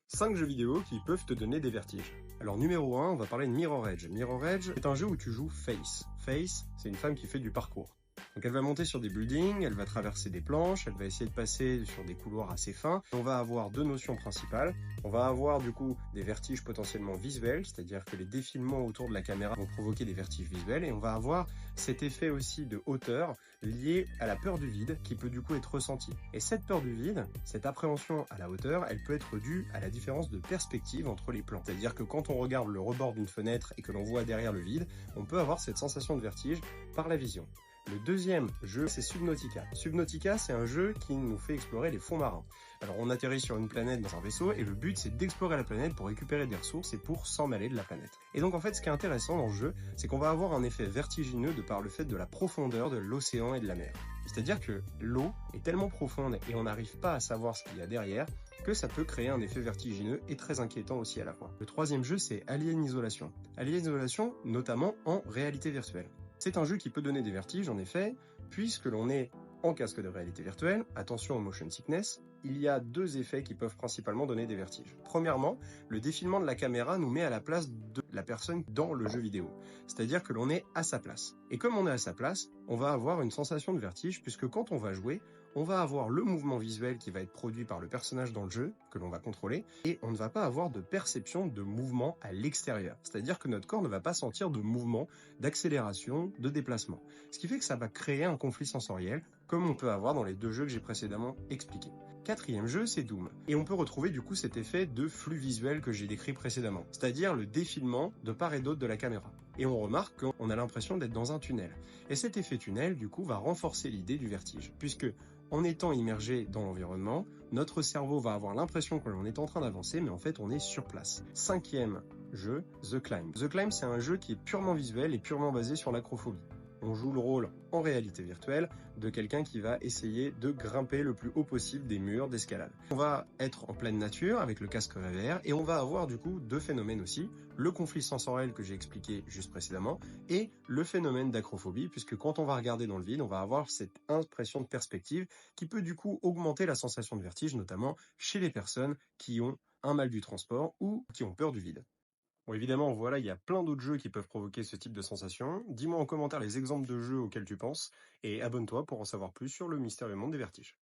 5 jeux vidéo qui peuvent te donner des vertiges. Alors numéro 1, on va parler de Mirror Edge. Mirror Edge est un jeu où tu joues Face. Face, c'est une femme qui fait du parcours. Donc elle va monter sur des buildings, elle va traverser des planches, elle va essayer de passer sur des couloirs assez fins. On va avoir deux notions principales. On va avoir du coup des vertiges potentiellement visuels, c'est-à-dire que les défilements autour de la caméra vont provoquer des vertiges visuels, et on va avoir cet effet aussi de hauteur lié à la peur du vide qui peut du coup être ressentie. Et cette peur du vide, cette appréhension à la hauteur, elle peut être due à la différence de perspective entre les plans. C'est-à-dire que quand on regarde le rebord d'une fenêtre et que l'on voit derrière le vide, on peut avoir cette sensation de vertige par la vision. Le deuxième jeu, c'est Subnautica. Subnautica, c'est un jeu qui nous fait explorer les fonds marins. Alors on atterrit sur une planète dans un vaisseau et le but c'est d'explorer la planète pour récupérer des ressources et pour s'en aller de la planète. Et donc en fait ce qui est intéressant dans le jeu, c'est qu'on va avoir un effet vertigineux de par le fait de la profondeur de l'océan et de la mer. C'est-à-dire que l'eau est tellement profonde et on n'arrive pas à savoir ce qu'il y a derrière que ça peut créer un effet vertigineux et très inquiétant aussi à la fois. Le troisième jeu, c'est Alien Isolation. Alien Isolation, notamment en réalité virtuelle. C'est un jeu qui peut donner des vertiges, en effet, puisque l'on est en casque de réalité virtuelle. Attention au motion sickness. Il y a deux effets qui peuvent principalement donner des vertiges. Premièrement, le défilement de la caméra nous met à la place de la personne dans le jeu vidéo. C'est-à-dire que l'on est à sa place. Et comme on est à sa place, on va avoir une sensation de vertige, puisque quand on va jouer, on va avoir le mouvement visuel qui va être produit par le personnage dans le jeu, que l'on va contrôler, et on ne va pas avoir de perception de mouvement à l'extérieur. C'est-à-dire que notre corps ne va pas sentir de mouvement, d'accélération, de déplacement. Ce qui fait que ça va créer un conflit sensoriel, comme on peut avoir dans les deux jeux que j'ai précédemment expliqués. Quatrième jeu, c'est Doom. Et on peut retrouver du coup cet effet de flux visuel que j'ai décrit précédemment, c'est-à-dire le défilement de part et d'autre de la caméra. Et on remarque qu'on a l'impression d'être dans un tunnel. Et cet effet tunnel, du coup, va renforcer l'idée du vertige, puisque en étant immergé dans l'environnement, notre cerveau va avoir l'impression que l'on est en train d'avancer, mais en fait on est sur place. Cinquième jeu, The Climb. The Climb, c'est un jeu qui est purement visuel et purement basé sur l'acrophobie. On joue le rôle en réalité virtuelle de quelqu'un qui va essayer de grimper le plus haut possible des murs d'escalade. On va être en pleine nature avec le casque VR et on va avoir du coup deux phénomènes aussi, le conflit sensoriel que j'ai expliqué juste précédemment et le phénomène d'acrophobie, puisque quand on va regarder dans le vide, on va avoir cette impression de perspective qui peut du coup augmenter la sensation de vertige, notamment chez les personnes qui ont un mal du transport ou qui ont peur du vide. Bon, évidemment, voilà, il y a plein d'autres jeux qui peuvent provoquer ce type de sensation. Dis-moi en commentaire les exemples de jeux auxquels tu penses et abonne-toi pour en savoir plus sur le mystérieux monde des vertiges.